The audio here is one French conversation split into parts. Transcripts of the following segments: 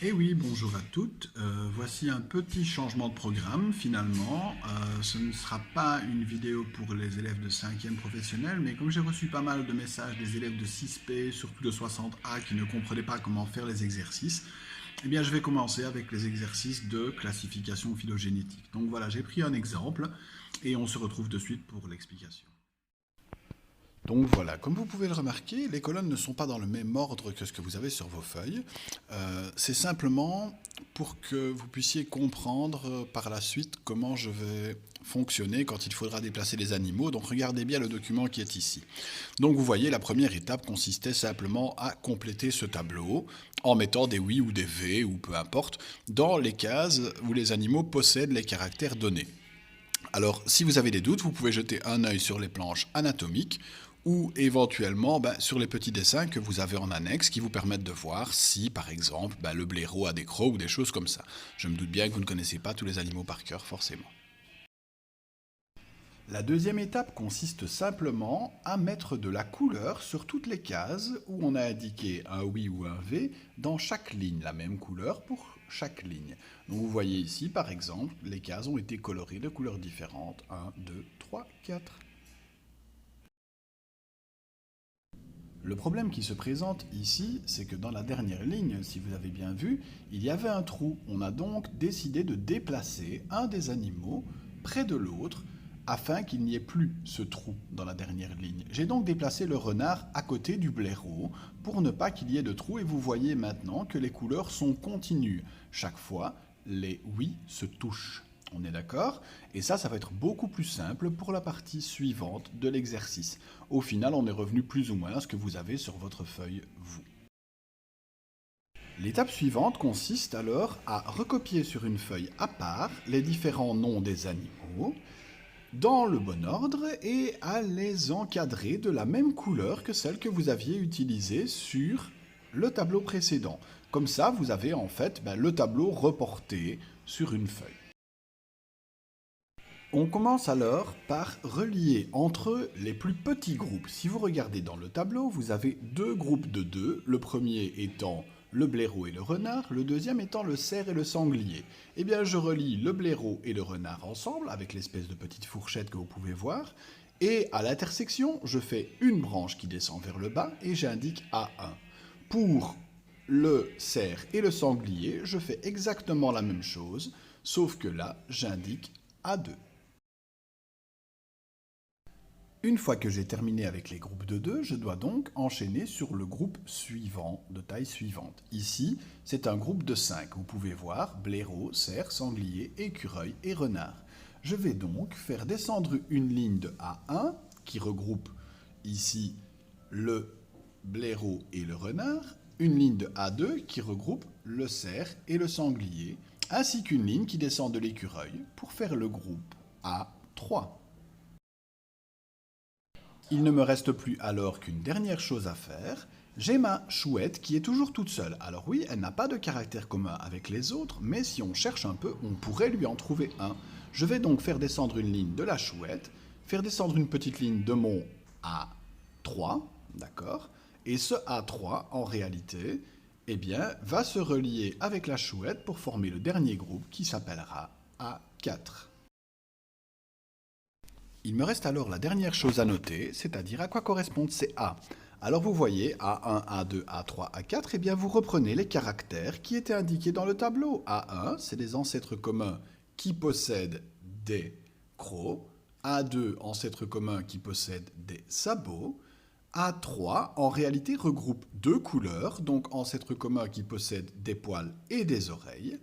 Et oui, bonjour à toutes. Voici un petit changement de programme finalement. Ce ne sera pas une vidéo pour les élèves de 5e professionnel, mais comme j'ai reçu pas mal de messages des élèves de 6P, surtout de 60A, qui ne comprenaient pas comment faire les exercices, eh bien je vais commencer avec les exercices de classification phylogénétique. Donc voilà, j'ai pris un exemple et on se retrouve de suite pour l'explication. Donc voilà, comme vous pouvez le remarquer, les colonnes ne sont pas dans le même ordre que ce que vous avez sur vos feuilles. C'est simplement pour que vous puissiez comprendre par la suite comment je vais fonctionner quand il faudra déplacer les animaux. Donc regardez bien le document qui est ici. Donc vous voyez, la première étape consistait simplement à compléter ce tableau en mettant des oui ou des V ou peu importe dans les cases où les animaux possèdent les caractères donnés. Alors, si vous avez des doutes, vous pouvez jeter un œil sur les planches anatomiques ou éventuellement sur les petits dessins que vous avez en annexe qui vous permettent de voir si, par exemple, le blaireau a des crocs ou des choses comme ça. Je me doute bien que vous ne connaissez pas tous les animaux par cœur, forcément. La deuxième étape consiste simplement à mettre de la couleur sur toutes les cases où on a indiqué un oui ou un V dans chaque ligne, la même couleur pour chaque ligne. Donc vous voyez ici, par exemple, les cases ont été colorées de couleurs différentes. 1, 2, 3, 4. Le problème qui se présente ici, c'est que dans la dernière ligne, si vous avez bien vu, il y avait un trou. On a donc décidé de déplacer un des animaux près de l'autre afin qu'il n'y ait plus ce trou dans la dernière ligne. J'ai donc déplacé le renard à côté du blaireau pour ne pas qu'il y ait de trou et vous voyez maintenant que les couleurs sont continues. Chaque fois, les oui se touchent. On est d'accord? Et ça va être beaucoup plus simple pour la partie suivante de l'exercice. Au final, on est revenu plus ou moins à ce que vous avez sur votre feuille, vous. L'étape suivante consiste alors à recopier sur une feuille à part les différents noms des animaux dans le bon ordre et à les encadrer de la même couleur que celle que vous aviez utilisée sur le tableau précédent. Comme ça, vous avez en fait le tableau reporté sur une feuille. On commence alors par relier entre eux les plus petits groupes. Si vous regardez dans le tableau, vous avez deux groupes de deux, le premier étant le blaireau et le renard, le deuxième étant le cerf et le sanglier. Eh bien, je relie le blaireau et le renard ensemble, avec l'espèce de petite fourchette que vous pouvez voir, et à l'intersection, je fais une branche qui descend vers le bas et j'indique A1. Pour le cerf et le sanglier, je fais exactement la même chose, sauf que là, j'indique A2. Une fois que j'ai terminé avec les groupes de 2, je dois donc enchaîner sur le groupe suivant, de taille suivante. Ici, c'est un groupe de 5. Vous pouvez voir blaireau, cerf, sanglier, écureuil et renard. Je vais donc faire descendre une ligne de A1 qui regroupe ici le blaireau et le renard, une ligne de A2 qui regroupe le cerf et le sanglier, ainsi qu'une ligne qui descend de l'écureuil pour faire le groupe A3. Il ne me reste plus alors qu'une dernière chose à faire. J'ai ma chouette qui est toujours toute seule. Alors oui, elle n'a pas de caractère commun avec les autres, mais si on cherche un peu, on pourrait lui en trouver un. Je vais donc faire descendre une ligne de la chouette, faire descendre une petite ligne de mon A3, d'accord? Et ce A3, en réalité, eh bien, va se relier avec la chouette pour former le dernier groupe qui s'appellera A4. Il me reste alors la dernière chose à noter, c'est-à-dire à quoi correspondent ces A. Alors vous voyez, A1, A2, A3, A4, eh bien vous reprenez les caractères qui étaient indiqués dans le tableau. A1, c'est les ancêtres communs qui possèdent des crocs. A2, ancêtres communs qui possèdent des sabots. A3, en réalité, regroupe deux couleurs, donc ancêtres communs qui possèdent des poils et des oreilles.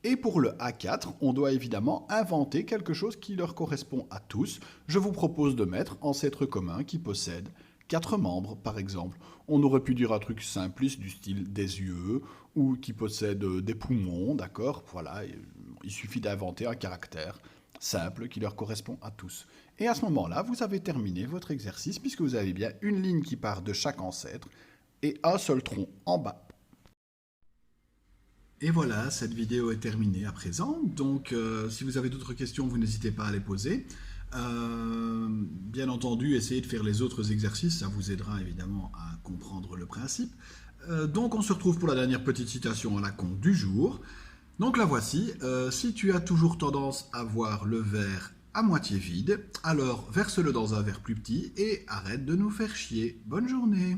Et pour le A4, on doit évidemment inventer quelque chose qui leur correspond à tous. Je vous propose de mettre ancêtre commun qui possède 4 membres, par exemple. On aurait pu dire un truc simpliste du style des yeux ou qui possède des poumons, d'accord? Voilà, il suffit d'inventer un caractère simple qui leur correspond à tous. Et à ce moment-là, vous avez terminé votre exercice puisque vous avez bien une ligne qui part de chaque ancêtre et un seul tronc en bas. Et voilà, cette vidéo est terminée à présent. Donc, si vous avez d'autres questions, vous n'hésitez pas à les poser. Bien entendu, essayez de faire les autres exercices, ça vous aidera évidemment à comprendre le principe. Donc on se retrouve pour la dernière petite citation à la con du jour. Donc la voici. Si tu as toujours tendance à voir le verre à moitié vide, alors verse-le dans un verre plus petit et arrête de nous faire chier. Bonne journée.